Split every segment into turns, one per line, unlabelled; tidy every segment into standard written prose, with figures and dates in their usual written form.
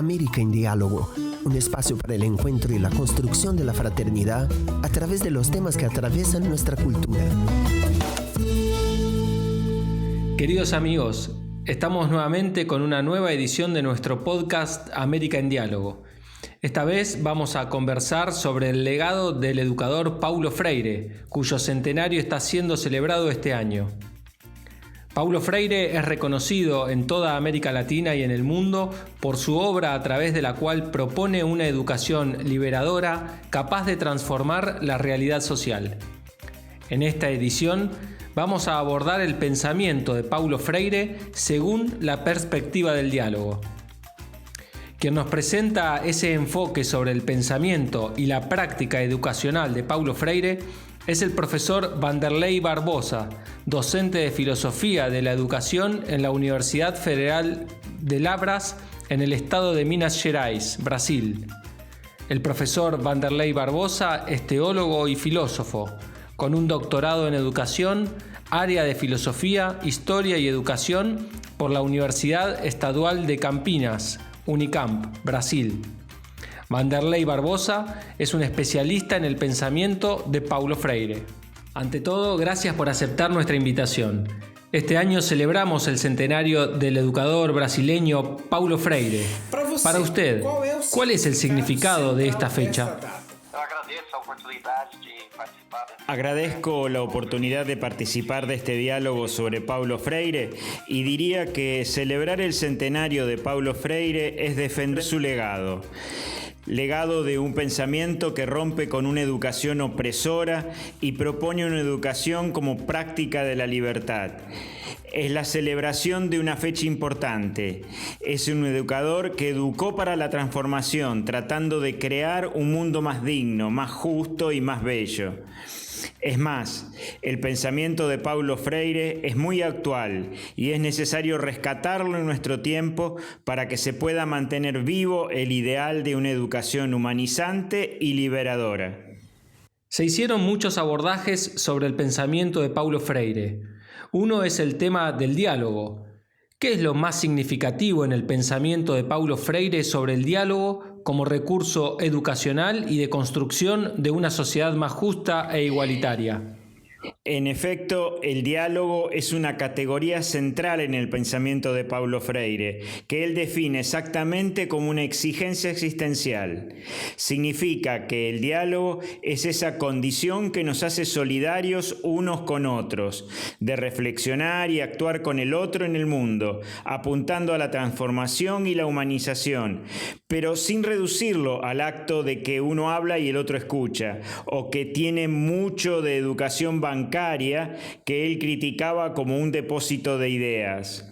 América en Diálogo, un espacio para el encuentro y la construcción de la fraternidad a través de los temas que atraviesan nuestra cultura.
Queridos amigos, estamos nuevamente con una nueva edición de nuestro podcast América en Diálogo. Esta vez vamos a conversar sobre el legado del educador Paulo Freire, cuyo centenario está siendo celebrado este año. Paulo Freire es reconocido en toda América Latina y en el mundo por su obra a través de la cual propone una educación liberadora capaz de transformar la realidad social. En esta edición vamos a abordar el pensamiento de Paulo Freire según la perspectiva del diálogo. Quien nos presenta ese enfoque sobre el pensamiento y la práctica educacional de Paulo Freire es el profesor Vanderlei Barbosa, docente de Filosofía de la Educación en la Universidad Federal de Lavras, en el estado de Minas Gerais, Brasil. El profesor Vanderlei Barbosa es teólogo y filósofo, con un doctorado en Educación, área de Filosofía, Historia y Educación por la Universidad Estadual de Campinas, Unicamp, Brasil. Vanderlei Barbosa es un especialista en el pensamiento de Paulo Freire. Ante todo, gracias por aceptar nuestra invitación. Este año celebramos el centenario del educador brasileño Paulo Freire. Para usted, ¿cuál es el significado de esta fecha?
Agradezco la oportunidad de participar de este diálogo sobre Paulo Freire y diría que celebrar el centenario de Paulo Freire es defender su legado. Legado de un pensamiento que rompe con una educación opresora y propone una educación como práctica de la libertad. Es la celebración de una fecha importante. Es un educador que educó para la transformación, tratando de crear un mundo más digno, más justo y más bello. Es más, el pensamiento de Paulo Freire es muy actual y es necesario rescatarlo en nuestro tiempo para que se pueda mantener vivo el ideal de una educación humanizante y liberadora.
Se hicieron muchos abordajes sobre el pensamiento de Paulo Freire. Uno es el tema del diálogo. ¿Qué es lo más significativo en el pensamiento de Paulo Freire sobre el diálogo como recurso educacional y de construcción de una sociedad más justa e igualitaria?
En efecto, el diálogo es una categoría central en el pensamiento de Paulo Freire, que él define exactamente como una exigencia existencial. Significa que el diálogo es esa condición que nos hace solidarios unos con otros, de reflexionar y actuar con el otro en el mundo, apuntando a la transformación y la humanización, pero sin reducirlo al acto de que uno habla y el otro escucha, o que tiene mucho de educación bancaria que él criticaba como un depósito de ideas.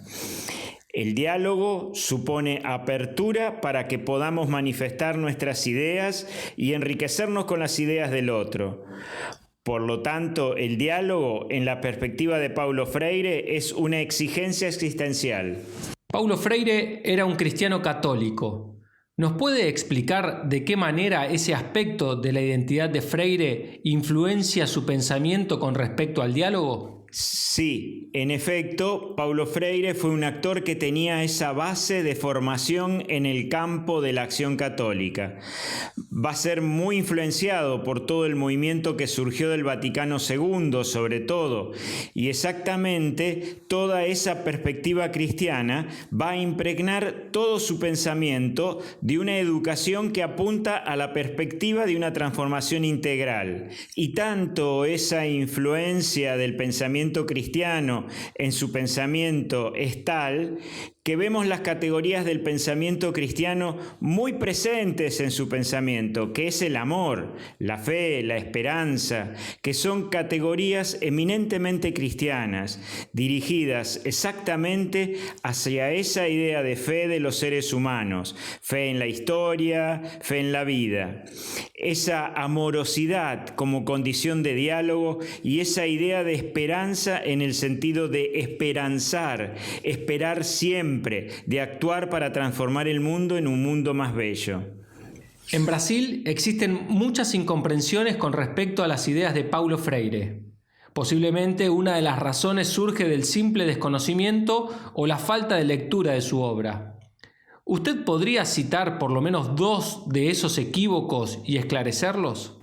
El diálogo supone apertura para que podamos manifestar nuestras ideas y enriquecernos con las ideas del otro. Por lo tanto, el diálogo, en la perspectiva de Paulo Freire, es una exigencia existencial.
Paulo Freire era un cristiano católico. ¿Nos puede explicar de qué manera ese aspecto de la identidad de Freire influencia su pensamiento con respecto al diálogo?
Sí, en efecto, Paulo Freire fue un actor que tenía esa base de formación en el campo de la acción católica. Va a ser muy influenciado por todo el movimiento que surgió del Vaticano II, sobre todo, y exactamente toda esa perspectiva cristiana va a impregnar todo su pensamiento de una educación que apunta a la perspectiva de una transformación integral. Y tanto esa influencia del pensamiento cristiano en su pensamiento es tal que vemos las categorías del pensamiento cristiano muy presentes en su pensamiento, que es el amor, la fe, la esperanza, que son categorías eminentemente cristianas, dirigidas exactamente hacia esa idea de fe de los seres humanos, fe en la historia, fe en la vida. Esa amorosidad como condición de diálogo y esa idea de esperanza en el sentido de esperanzar, esperar siempre, de actuar para transformar el mundo en un mundo más bello.
En Brasil existen muchas incomprensiones con respecto a las ideas de Paulo Freire. Posiblemente una de las razones surge del simple desconocimiento o la falta de lectura de su obra. ¿Usted podría citar por lo menos 2 de esos equívocos y esclarecerlos?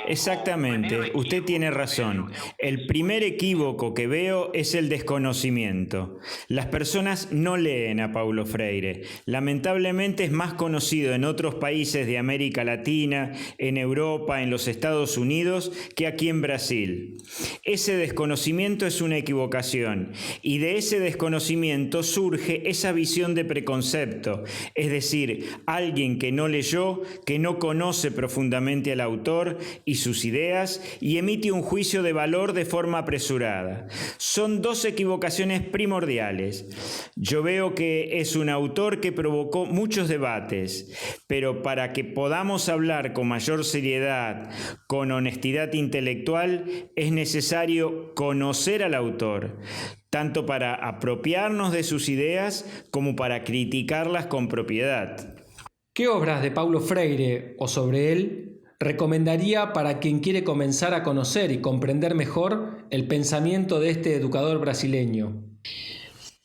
Exactamente, usted tiene razón. El primer equívoco que veo es el desconocimiento. Las personas no leen a Paulo Freire. Lamentablemente es más conocido en otros países de América Latina, en Europa, en los Estados Unidos, que aquí en Brasil. Ese desconocimiento es una equivocación, y de ese desconocimiento surge esa visión de preconcepto, es decir, alguien que no leyó, que no conoce profundamente al autor y sus ideas y emite un juicio de valor de forma apresurada. Son 2 equivocaciones primordiales. Yo veo que es un autor que provocó muchos debates, pero para que podamos hablar con mayor seriedad, con honestidad intelectual, es necesario conocer al autor, tanto para apropiarnos de sus ideas como para criticarlas con propiedad.
¿Qué obras de Paulo Freire o sobre él recomendaría para quien quiere comenzar a conocer y comprender mejor el pensamiento de este educador brasileño?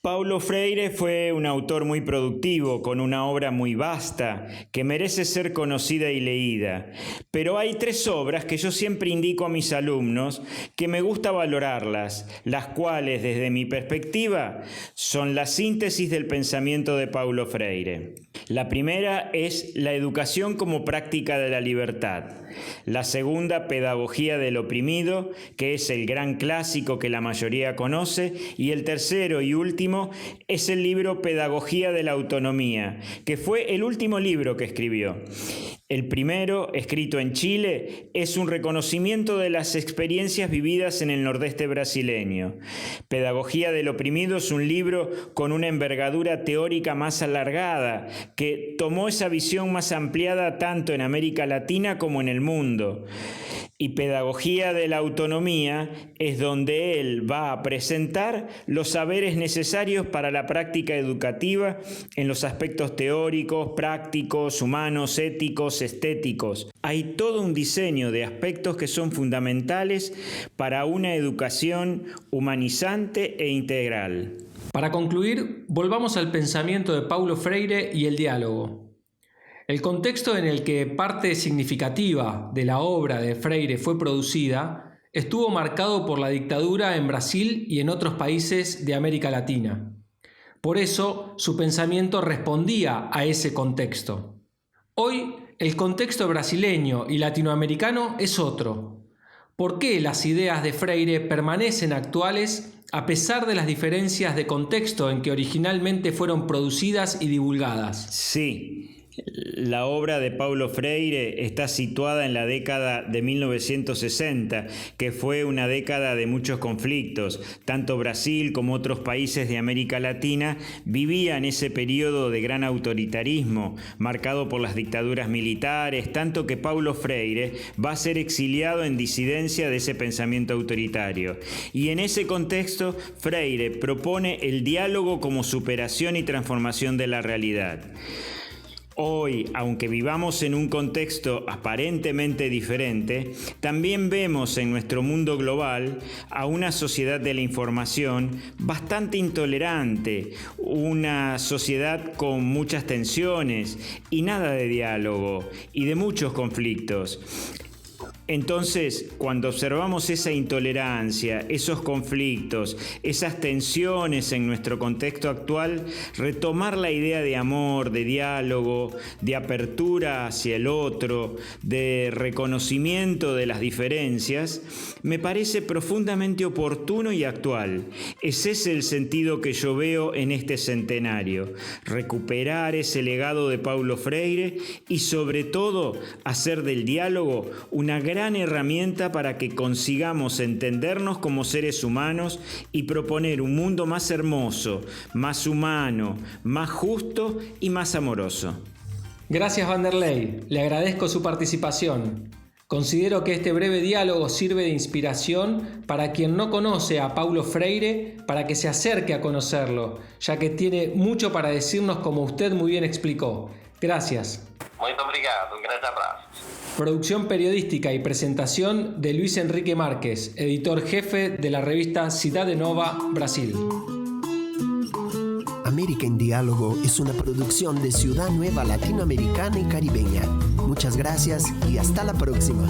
Paulo Freire fue un autor muy productivo, con una obra muy vasta, que merece ser conocida y leída. Pero hay 3 obras que yo siempre indico a mis alumnos que me gusta valorarlas, las cuales, desde mi perspectiva, son la síntesis del pensamiento de Paulo Freire. La primera es La educación como práctica de la libertad. La segunda, Pedagogía del oprimido, que es el gran clásico que la mayoría conoce. Y el tercero y último es el libro Pedagogía de la autonomía, que fue el último libro que escribió. El primero, escrito en Chile, es un reconocimiento de las experiencias vividas en el nordeste brasileño. Pedagogía del oprimido es un libro con una envergadura teórica más alargada, que tomó esa visión más ampliada tanto en América Latina como en el mundo. Y Pedagogía de la autonomía es donde él va a presentar los saberes necesarios para la práctica educativa en los aspectos teóricos, prácticos, humanos, éticos, estéticos. Hay todo un diseño de aspectos que son fundamentales para una educación humanizante e integral.
Para concluir, volvamos al pensamiento de Paulo Freire y el diálogo. El contexto en el que parte significativa de la obra de Freire fue producida estuvo marcado por la dictadura en Brasil y en otros países de América Latina. Por eso, su pensamiento respondía a ese contexto. Hoy, el contexto brasileño y latinoamericano es otro. ¿Por qué las ideas de Freire permanecen actuales a pesar de las diferencias de contexto en que originalmente fueron producidas y divulgadas?
Sí. La obra de Paulo Freire está situada en la década de 1960, que fue una década de muchos conflictos. Tanto Brasil como otros países de América Latina vivían ese periodo de gran autoritarismo, marcado por las dictaduras militares, tanto que Paulo Freire va a ser exiliado en disidencia de ese pensamiento autoritario. Y en ese contexto, Freire propone el diálogo como superación y transformación de la realidad. Hoy, aunque vivamos en un contexto aparentemente diferente, también vemos en nuestro mundo global a una sociedad de la información bastante intolerante, una sociedad con muchas tensiones y nada de diálogo y de muchos conflictos. Entonces, cuando observamos esa intolerancia, esos conflictos, esas tensiones en nuestro contexto actual, retomar la idea de amor, de diálogo, de apertura hacia el otro, de reconocimiento de las diferencias, me parece profundamente oportuno y actual. Ese es el sentido que yo veo en este centenario: recuperar ese legado de Paulo Freire y, sobre todo, hacer del diálogo una gran herramienta para que consigamos entendernos como seres humanos y proponer un mundo más hermoso, más humano, más justo y más amoroso.
Gracias, Vanderlei. Le agradezco su participación. Considero que este breve diálogo sirve de inspiración para quien no conoce a Paulo Freire, para que se acerque a conocerlo, ya que tiene mucho para decirnos, como usted muy bien explicó. Gracias.
Muito obrigado, un grande abrazo.
Producción periodística y presentación de Luis Enrique Márquez, editor jefe de la revista Cidade Nova, Brasil.
América en Diálogo es una producción de Ciudad Nueva Latinoamericana y Caribeña. Muchas gracias y hasta la próxima.